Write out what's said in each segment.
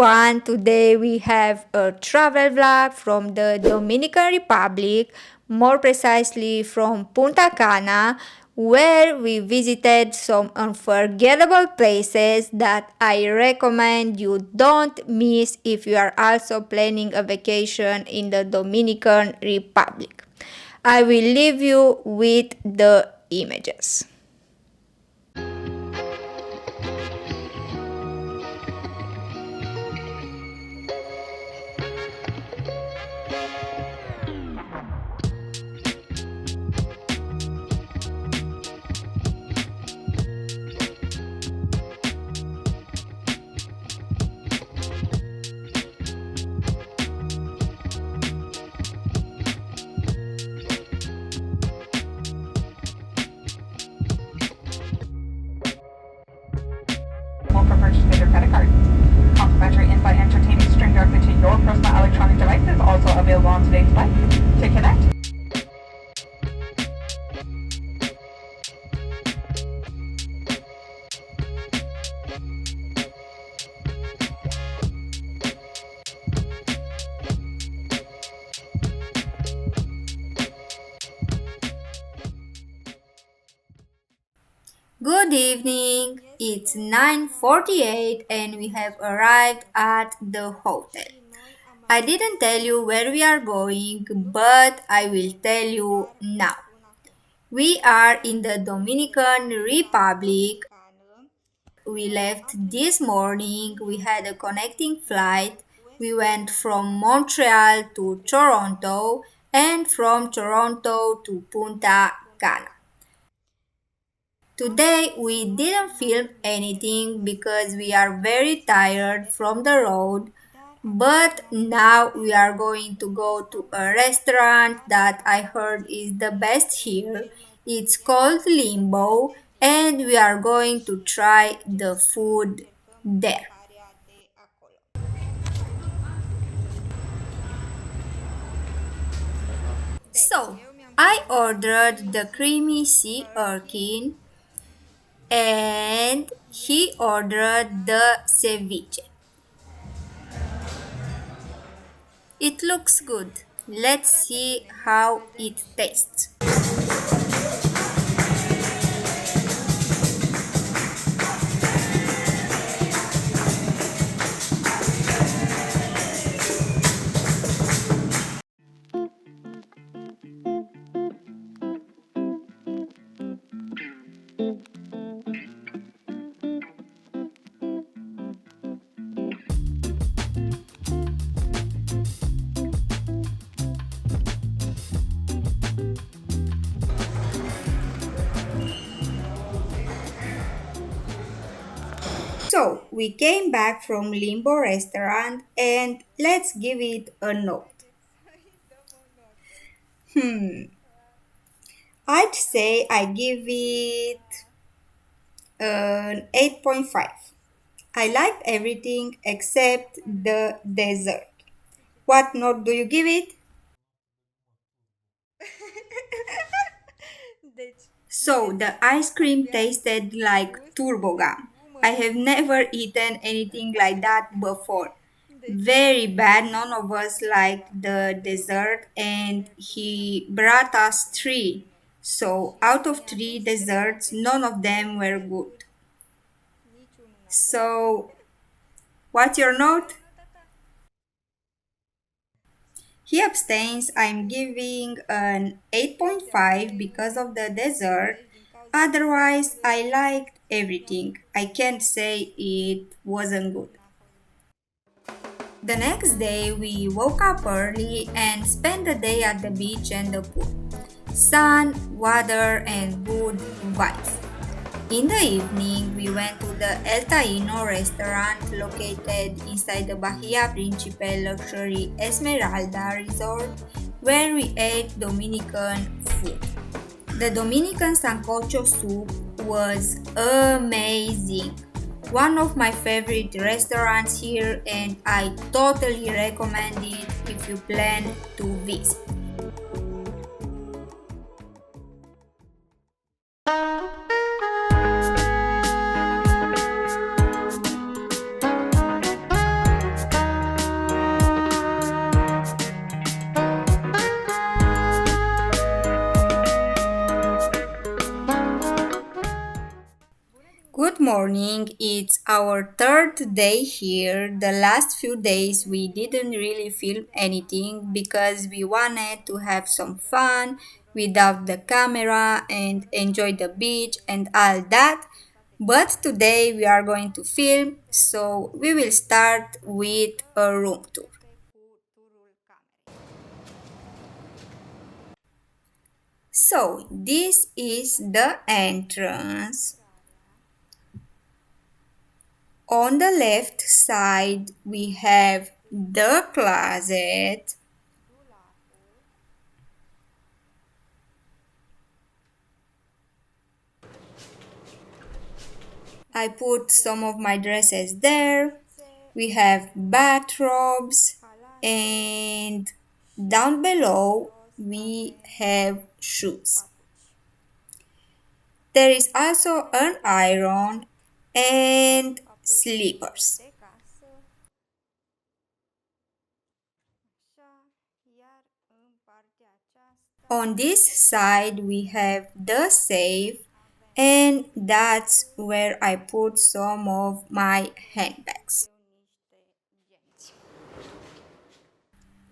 everyone, today we have a travel vlog from the Dominican Republic, more precisely from Punta Cana, where we visited some unforgettable places that I recommend you don't miss if you are also planning a vacation in the Dominican Republic. I will leave you with the images. For purchase with your credit card. Complimentary in-flight entertainment streamed directly to your personal electronic device is also available on today's flight. To connect, Good evening. It's 9:48 and we have arrived at the hotel. I didn't tell you where we are going, but I will tell you now. We are in the Dominican Republic. We left this morning. We had a connecting flight. We went from Montreal to Toronto and from Toronto to Punta Cana. Today we didn't film anything because we are very tired from the road, but now we are going to go to a restaurant that I heard is the best here. It's called Limbo, and we are going to try the food there. So, I ordered the creamy sea urchin and he ordered the ceviche. It looks good. Let's see how it tastes. So, we came back from Limbo restaurant and let's give it a note. I'd say I give it an 8.5. I liked everything except the dessert. What note do you give it? So the ice cream tasted like turbo gum. I have never eaten anything like that before. Very bad. None of us liked the dessert, and he brought us three. So out of three desserts, none of them were good. So, what's your note? He abstains. I'm giving an 8.5 because of the dessert. Otherwise, I liked everything. I can't say it wasn't good. The next day, we woke up early and spent the day at the beach and the pool. Sun, water, and good vibes. In the evening, we went to the El Taino restaurant located inside the Bahia Principe luxury Esmeralda resort where we ate Dominican food. The Dominican sancocho soup was amazing. One of my favorite restaurants here, and I totally recommend it if you plan to visit. morning. It's our third day here. The last few days we didn't really film anything because we wanted to have some fun without the camera and enjoy the beach and all that. But today we are going to film, so we will start with a room tour. So, this is the entrance. On the left side, we have the closet. I put some of my dresses there. We have bathrobes, and down below we have shoes. There is also an iron and slippers. On this side, we have the safe, and that's where I put some of my handbags.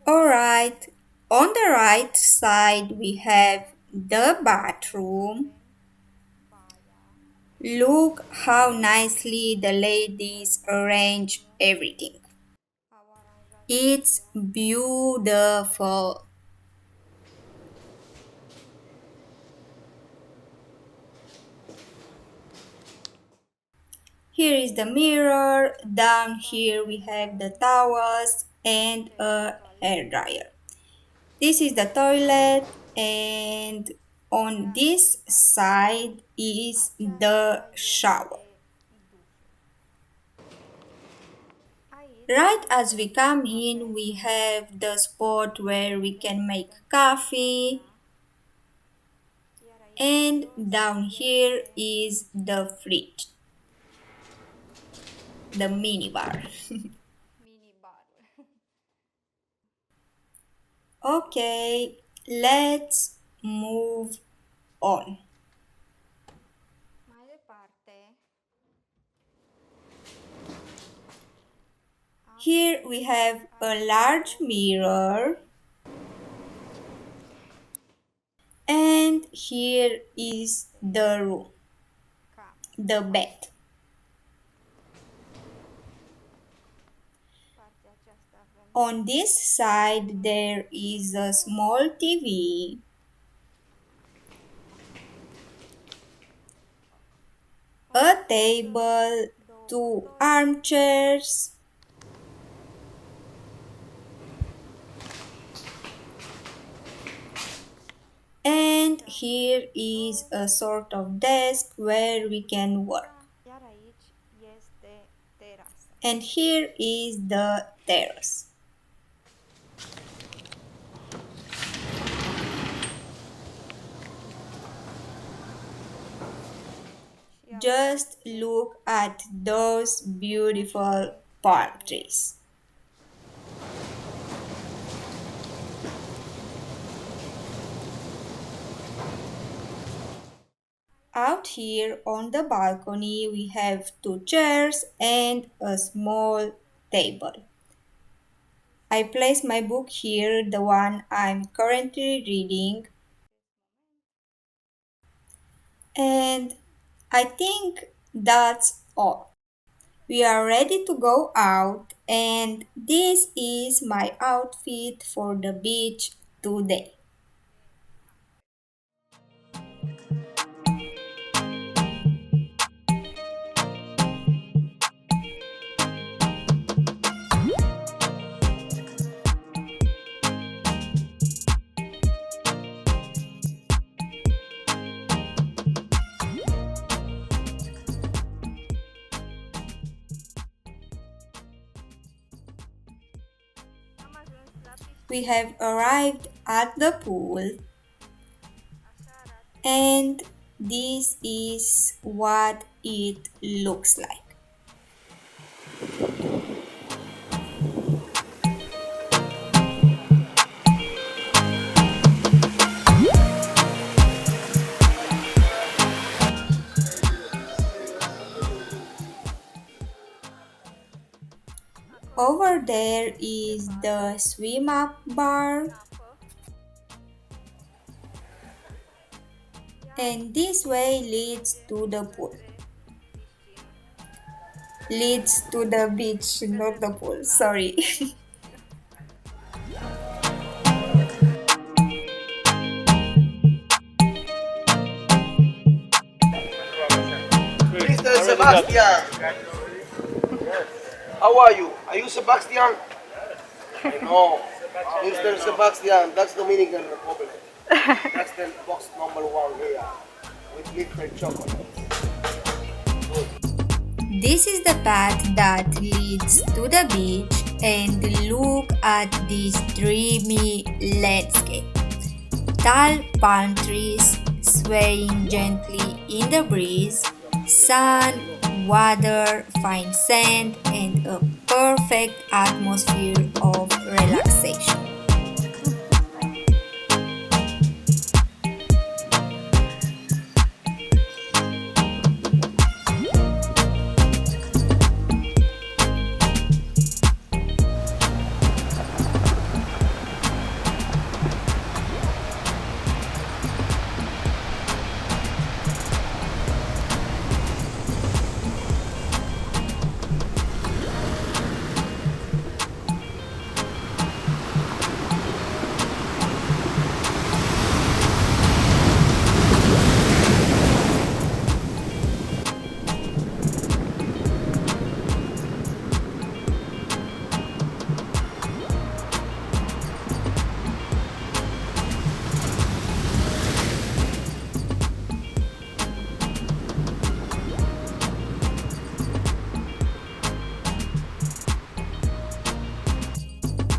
Alright, on the right side, we have the bathroom. Look how nicely the ladies arrange everything. It's beautiful. Here is the mirror. Down here we have the towels and a hair dryer. This is the toilet, and on this side is the shower. Right as we come in, we have the spot where we can make coffee, and down here is the fridge, the mini bar. Okay, let's move on. Here we have a large mirror, and here is the room, the bed. On this side there is a small TV, a table, two armchairs, and here is a sort of desk where we can work. And here is the terrace. Just look at those beautiful palm trees. Out here on the balcony, we have two chairs and a small table. I place my book here, the one I'm currently reading, and I think that's all. We are ready to go out, and this is my outfit for the beach today. We have arrived at the pool, and this is what it looks like. there is the swim up bar, and this way leads to the pool. Leads to the beach, not the pool, sorry. Mr. Sebastian, how are you? Are you Sebastian? No, Mr. Sebastian, that's Dominican Republic. That's the box number one here with liquid chocolate. This is the path that leads to the beach, and look at this dreamy landscape. Tall palm trees swaying gently in the breeze, sun, water, fine sand, and a perfect atmosphere of relaxation.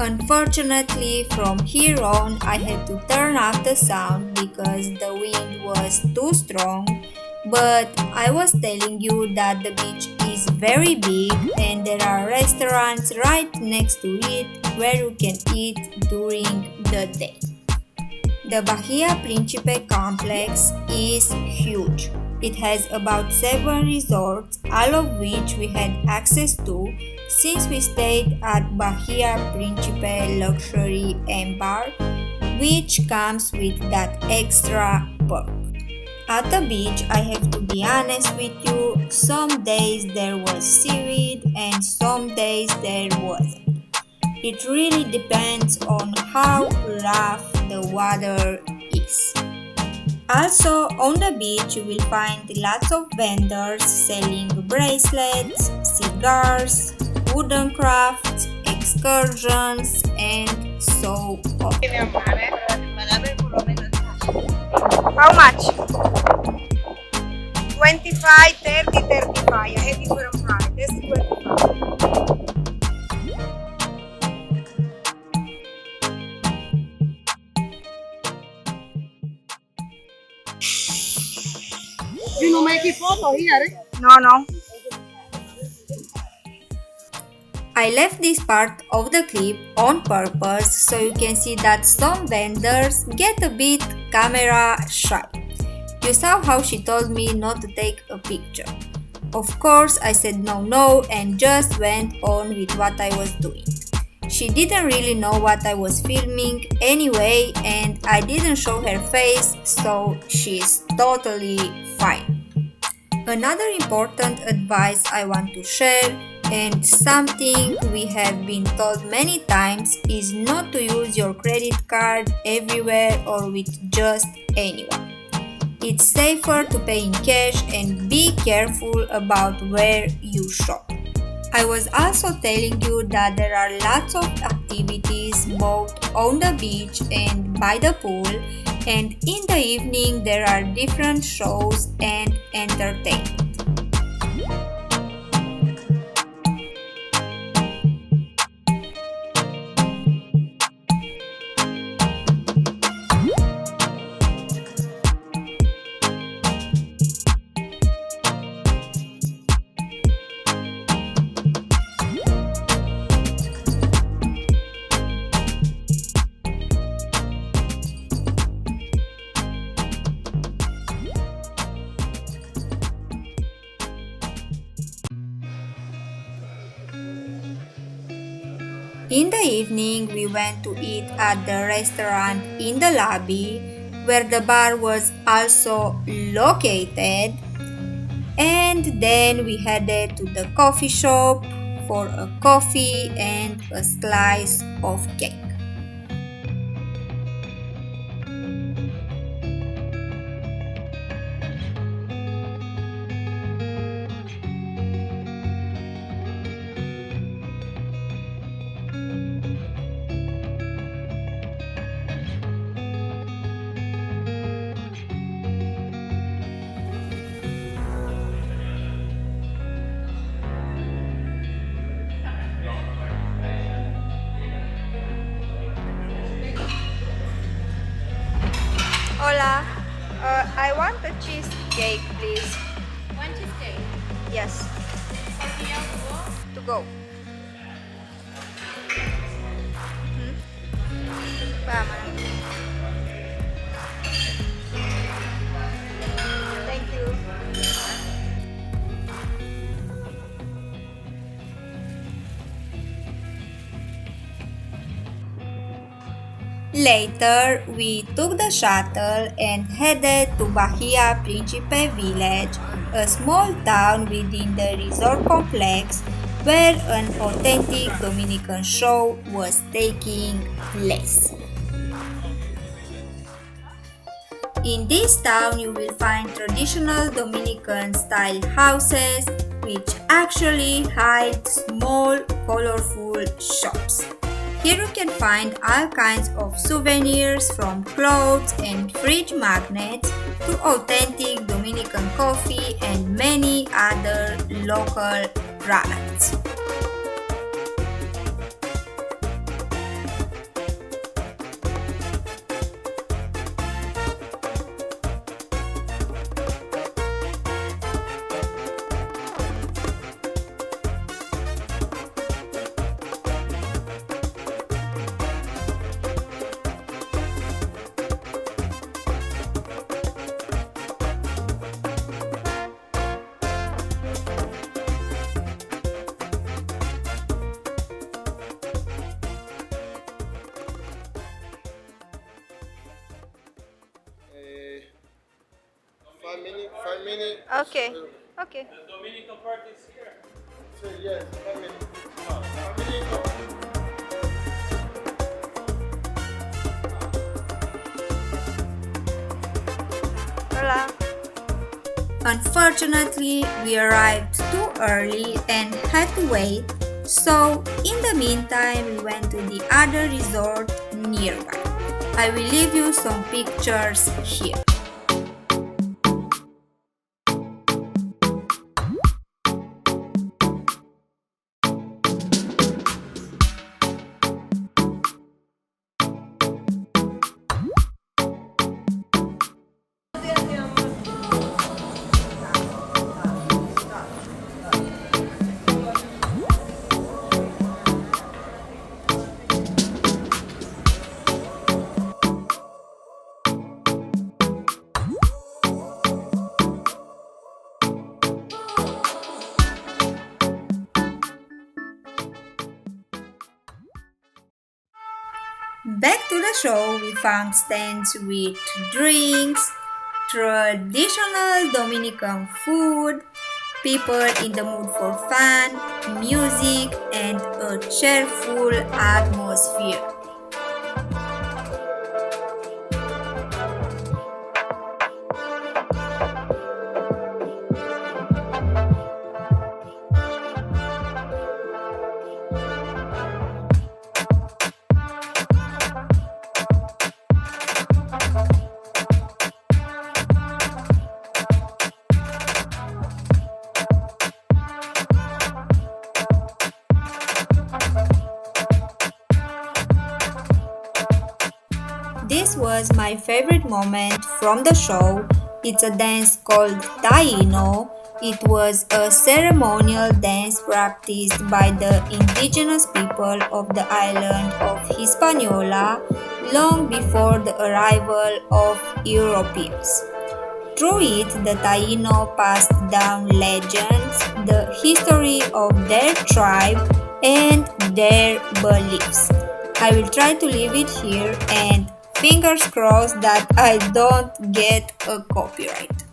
Unfortunately, from here on, I had to turn off the sound because the wind was too strong. But I was telling you that the beach is very big and there are restaurants right next to it where you can eat during the day. The Bahia Principe complex is huge. It has about 7 resorts, all of which we had access to since we stayed at Bahia Principe Luxury Ambar, which comes with that extra perk. At the beach, I have to be honest with you, some days there was seaweed and some days there wasn't. It really depends on how rough the water is. Also, on the beach, you will find lots of vendors selling bracelets, cigars, wooden crafts, excursions, and so on. How much? 25, 30, 35. I have different price. This is 25. You no make photo here, eh? No, no. I left this part of the clip on purpose so you can see that some vendors get a bit camera shy. You saw how she told me not to take a picture. Of course, I said no and just went on with what I was doing. She didn't really know what I was filming anyway, and I didn't show her face, so she's totally fine. Another important advice I want to share, and something we have been told many times, is not to use your credit card everywhere or with just anyone. It's safer to pay in cash and be careful about where you shop. I was also telling you that there are lots of activities both on the beach and by the pool, and in the evening there are different shows and entertainment. In the evening, we went to eat at the restaurant in the lobby where the bar was also located, and then we headed to the coffee shop for a coffee and a slice of cake. Hola, I want a cheesecake, please. One cheesecake. Yes, Something else to go? to go. Vamos. Thank you. Later, we took the shuttle and headed to Bahia Principe village, a small town within the resort complex where an authentic Dominican show was taking place. In this town, you will find traditional Dominican style houses which actually hide small, colorful shops. Here you can find all kinds of souvenirs from clothes and fridge magnets to authentic Dominican coffee and many other local products. Uh, 5 minutes. 5 minutes. Okay, okay. So, yes, 5 minutes. 5 minutes. Hola. Unfortunately, we arrived too early and had to wait, so in the meantime, we went to the other resort nearby. I will leave you some pictures here. Back to the show, we found stands with drinks, traditional Dominican food, people in the mood for fun, music, and a cheerful atmosphere. This was my favorite moment from the show. It's a dance called Taino. It was a ceremonial dance practiced by the indigenous people of the island of Hispaniola long before the arrival of Europeans. Through it, the Taino passed down legends, the history of their tribe, and their beliefs. I will try to leave it here and fingers crossed that I don't get a copyright.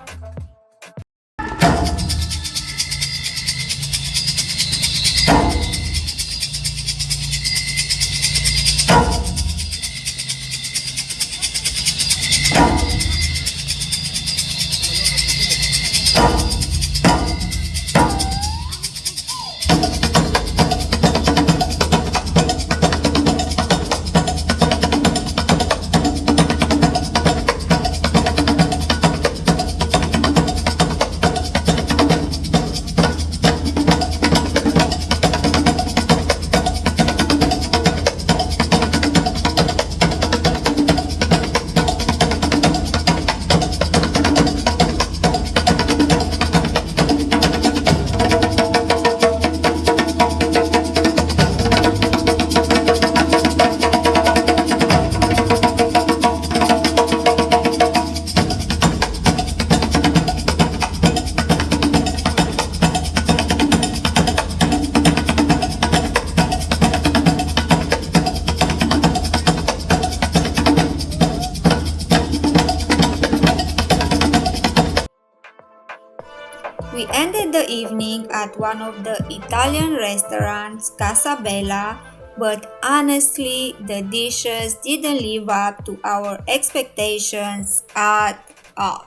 We ended the evening at one of the Italian restaurants, Casa Bella, but honestly, the dishes didn't live up to our expectations at all.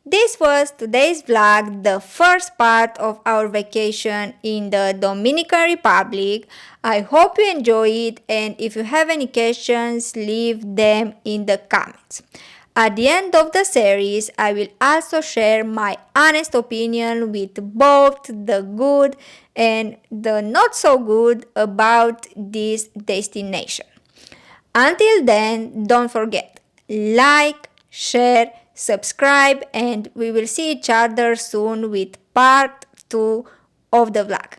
This was today's vlog, the first part of our vacation in the Dominican Republic. I hope you enjoy it, and if you have any questions, leave them in the comments. At the end of the series, I will also share my honest opinion with both the good and the not so good about this destination. Until then, don't forget, like, share, subscribe, and we will see each other soon with part 2 of the vlog.